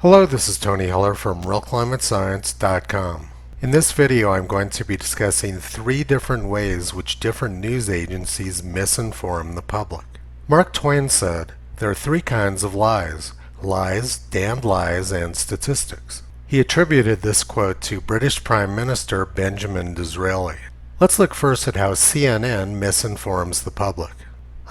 Hello, this is Tony Heller from RealClimateScience.com. In this video, I'm going to be discussing 3 different ways which different news agencies misinform the public. Mark Twain said, "There are 3 kinds of lies: lies, damned lies, and statistics." He attributed this quote to British Prime Minister Benjamin Disraeli. Let's look first at how CNN misinforms the public.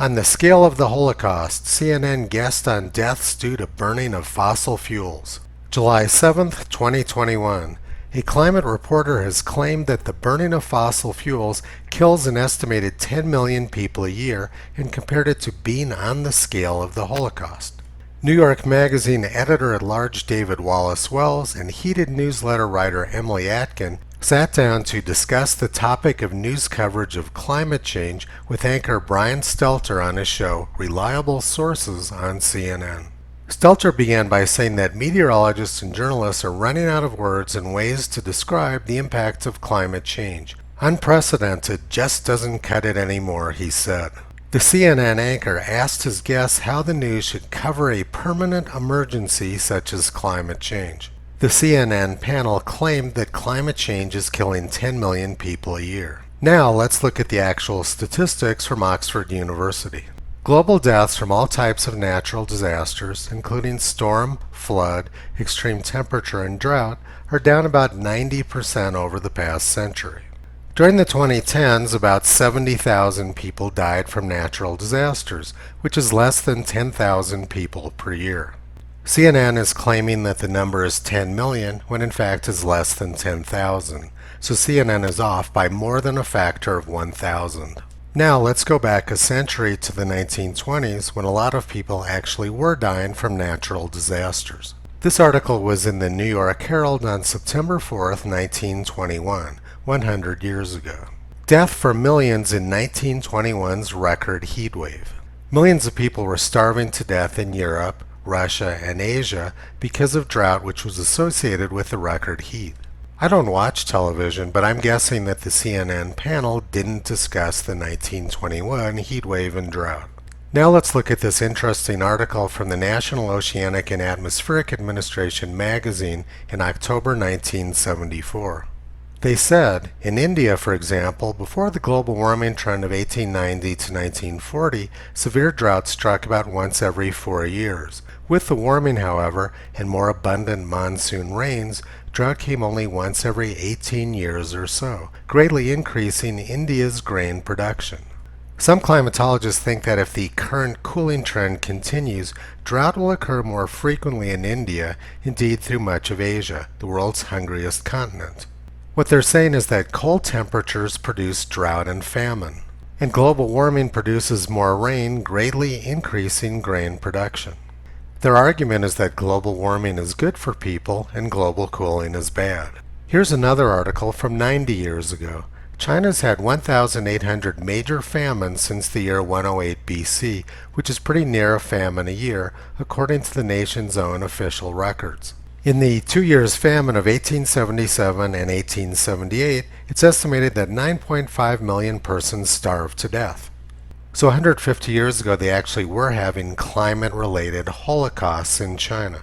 On the scale of the Holocaust, CNN guessed on deaths due to burning of fossil fuels. July 7, 2021, a climate reporter has claimed that the burning of fossil fuels kills an estimated 10 million people a year and compared it to being on the scale of the Holocaust. New York Magazine editor-at-large David Wallace Wells and heated newsletter writer Emily Atkin sat down to discuss the topic of news coverage of climate change with anchor Brian Stelter on his show Reliable Sources on CNN. Stelter began by saying that meteorologists and journalists are running out of words and ways to describe the impacts of climate change. Unprecedented just doesn't cut it anymore, he said. The CNN anchor asked his guests how the news should cover a permanent emergency such as climate change. The CNN panel claimed that climate change is killing 10 million people a year. Now let's look at the actual statistics from Oxford University. Global deaths from all types of natural disasters, including storm, flood, extreme temperature, and drought, are down about 90% over the past century. During the 2010s, about 70,000 people died from natural disasters, which is less than 10,000 people per year. CNN is claiming that the number is 10 million when in fact is less than 10,000, so CNN is off by more than a factor of 1,000. Now let's go back a century to the 1920s when a lot of people actually were dying from natural disasters. This article was in the New York Herald on September 4th, 1921, 100 years ago. Death for millions in 1921's record heat wave. Millions of people were starving to death in Europe, Russia, and Asia because of drought which was associated with the record heat. I don't watch television, but I'm guessing that the CNN panel didn't discuss the 1921 heat wave and drought. Now let's look at this interesting article from the National Oceanic and Atmospheric Administration magazine in October 1974. They said, in India, for example, before the global warming trend of 1890 to 1940, severe drought struck about once every 4 years. With the warming, however, and more abundant monsoon rains, drought came only once every 18 years or so, greatly increasing India's grain production. Some climatologists think that if the current cooling trend continues, drought will occur more frequently in India, indeed through much of Asia, the world's hungriest continent. What they're saying is that cold temperatures produce drought and famine, and global warming produces more rain, greatly increasing grain production. Their argument is that global warming is good for people and global cooling is bad. Here's another article from 90 years ago. China's had 1,800 major famines since the year 108 BC, which is pretty near a famine a year, according to the nation's own official records. In the 2 years famine of 1877 and 1878, it's estimated that 9.5 million persons starved to death. So 150 years ago, they actually were having climate-related holocausts in China.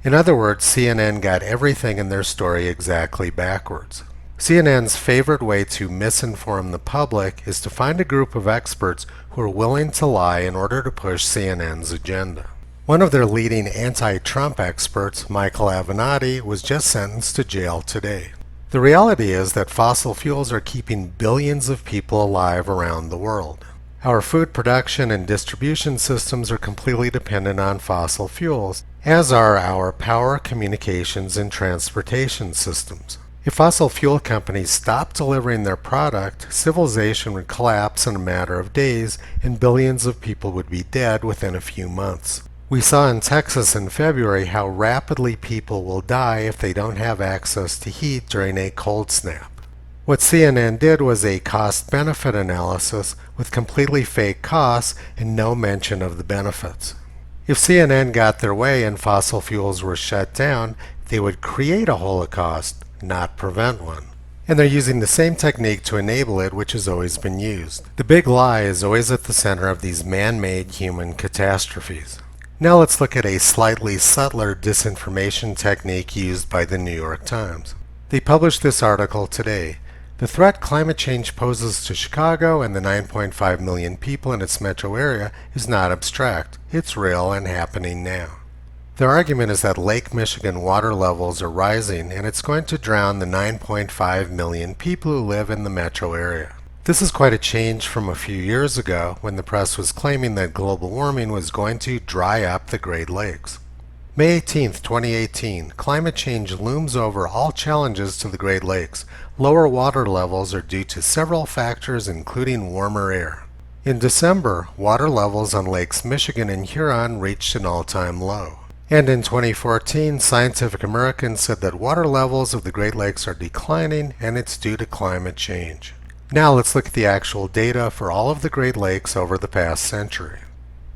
In other words, CNN got everything in their story exactly backwards. CNN's favorite way to misinform the public is to find a group of experts who are willing to lie in order to push CNN's agenda. One of their leading anti-Trump experts, Michael Avenatti, was just sentenced to jail today. The reality is that fossil fuels are keeping billions of people alive around the world. Our food production and distribution systems are completely dependent on fossil fuels, as are our power, communications, and transportation systems. If fossil fuel companies stopped delivering their product, civilization would collapse in a matter of days, and billions of people would be dead within a few months. We saw in Texas in February how rapidly people will die if they don't have access to heat during a cold snap. What CNN did was a cost-benefit analysis with completely fake costs and no mention of the benefits. If CNN got their way and fossil fuels were shut down, they would create a holocaust, not prevent one. And they're using the same technique to enable it which has always been used. The big lie is always at the center of these man-made human catastrophes. Now let's look at a slightly subtler disinformation technique used by the New York Times. They published this article today. The threat climate change poses to Chicago and the 9.5 million people in its metro area is not abstract. It's real and happening now. Their argument is that Lake Michigan water levels are rising and it's going to drown the 9.5 million people who live in the metro area. This is quite a change from a few years ago when the press was claiming that global warming was going to dry up the Great Lakes. May 18, 2018, climate change looms over all challenges to the Great Lakes. Lower water levels are due to several factors including warmer air. In December, water levels on Lakes Michigan and Huron reached an all-time low. And in 2014, Scientific American said that water levels of the Great Lakes are declining and it's due to climate change. Now let's look at the actual data for all of the Great Lakes over the past century.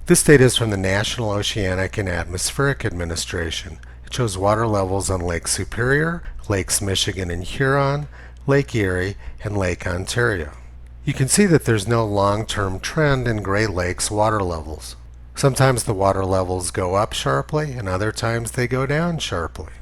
This data is from the National Oceanic and Atmospheric Administration. It shows water levels on Lake Superior, Lakes Michigan and Huron, Lake Erie, and Lake Ontario. You can see that there's no long-term trend in Great Lakes water levels. Sometimes the water levels go up sharply, and other times they go down sharply.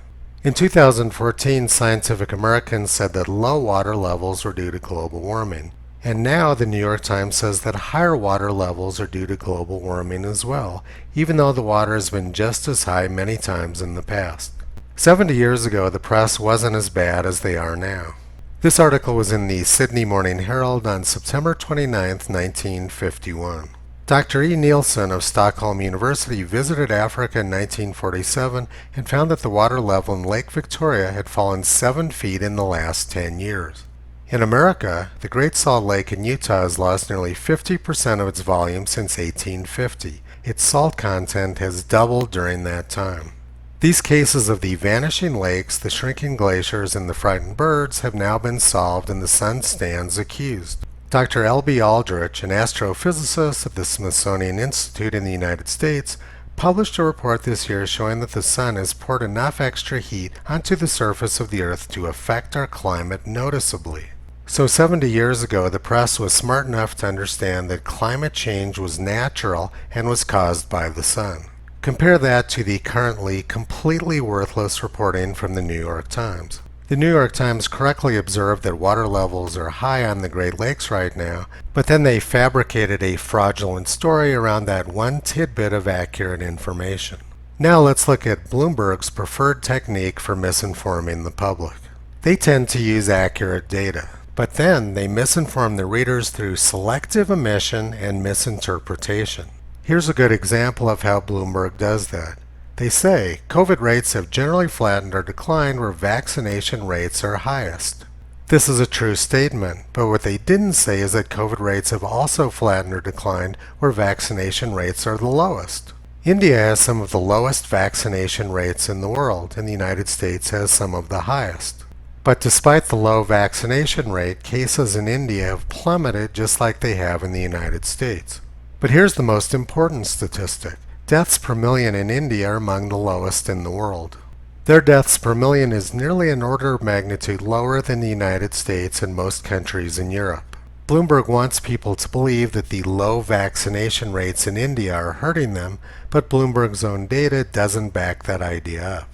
In 2014, Scientific American said that low water levels were due to global warming. And now the New York Times says that higher water levels are due to global warming as well, even though the water has been just as high many times in the past. 70 years ago, the press wasn't as bad as they are now. This article was in the Sydney Morning Herald on September 29, 1951. Dr. E. Nielsen of Stockholm University visited Africa in 1947 and found that the water level in Lake Victoria had fallen 7 feet in the last 10 years. In America, the Great Salt Lake in Utah has lost nearly 50% of its volume since 1850. Its salt content has doubled during that time. These cases of the vanishing lakes, the shrinking glaciers, and the frightened birds have now been solved and the sun stands accused. Dr. L.B. Aldrich, an astrophysicist at the Smithsonian Institute in the United States, published a report this year showing that the sun has poured enough extra heat onto the surface of the Earth to affect our climate noticeably. So 70 years ago, the press was smart enough to understand that climate change was natural and was caused by the sun. Compare that to the currently completely worthless reporting from the New York Times. The New York Times correctly observed that water levels are high on the Great Lakes right now, but then they fabricated a fraudulent story around that one tidbit of accurate information. Now let's look at Bloomberg's preferred technique for misinforming the public. They tend to use accurate data, but then they misinform the readers through selective omission and misinterpretation. Here's a good example of how Bloomberg does that. They say COVID rates have generally flattened or declined where vaccination rates are highest. This is a true statement, but what they didn't say is that COVID rates have also flattened or declined where vaccination rates are the lowest. India has some of the lowest vaccination rates in the world, and the United States has some of the highest. But despite the low vaccination rate, cases in India have plummeted just like they have in the United States. But here's the most important statistic. Deaths per million in India are among the lowest in the world. Their deaths per million is nearly an order of magnitude lower than the United States and most countries in Europe. Bloomberg wants people to believe that the low vaccination rates in India are hurting them, but Bloomberg's own data doesn't back that idea up.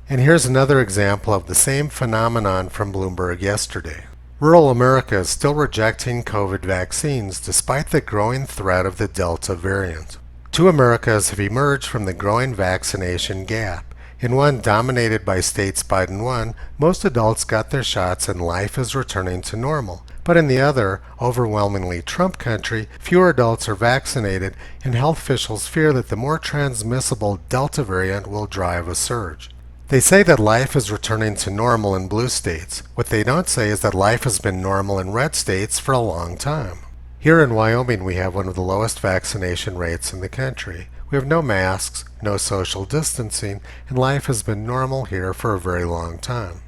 And here's another example of the same phenomenon from Bloomberg yesterday. Rural America is still rejecting COVID vaccines despite the growing threat of the Delta variant. Two Americas have emerged from the growing vaccination gap. In one dominated by states Biden won, most adults got their shots and life is returning to normal. But in the other, overwhelmingly Trump country, fewer adults are vaccinated, and health officials fear that the more transmissible Delta variant will drive a surge. They say that life is returning to normal in blue states. What they don't say is that life has been normal in red states for a long time. Here in Wyoming, we have one of the lowest vaccination rates in the country. We have no masks, no social distancing, and life has been normal here for a very long time.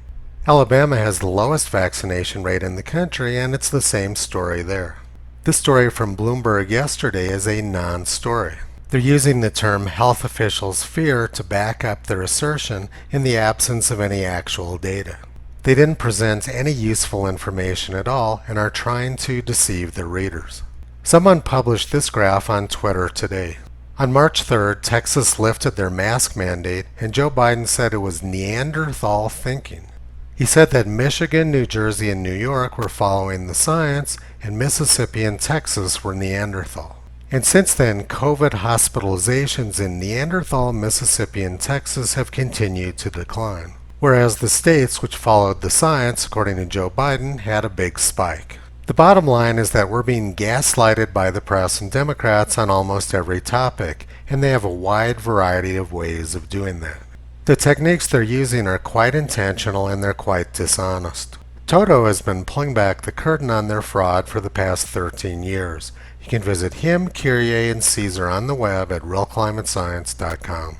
Alabama has the lowest vaccination rate in the country, and it's the same story there. This story from Bloomberg yesterday is a non-story. They're using the term health officials fear to back up their assertion in the absence of any actual data. They didn't present any useful information at all and are trying to deceive their readers. Someone published this graph on Twitter today. On March 3rd, Texas lifted their mask mandate, and Joe Biden said it was Neanderthal thinking. He said that Michigan, New Jersey, and New York were following the science, and Mississippi and Texas were Neanderthal. And since then, COVID hospitalizations in Neanderthal, Mississippi, and Texas have continued to decline, whereas the states which followed the science, according to Joe Biden, had a big spike. The bottom line is that we're being gaslighted by the press and Democrats on almost every topic, and they have a wide variety of ways of doing that. The techniques they're using are quite intentional and they're quite dishonest. Toto has been pulling back the curtain on their fraud for the past 13 years. You can visit him, Kyrie, and Caesar on the web at realclimatescience.com.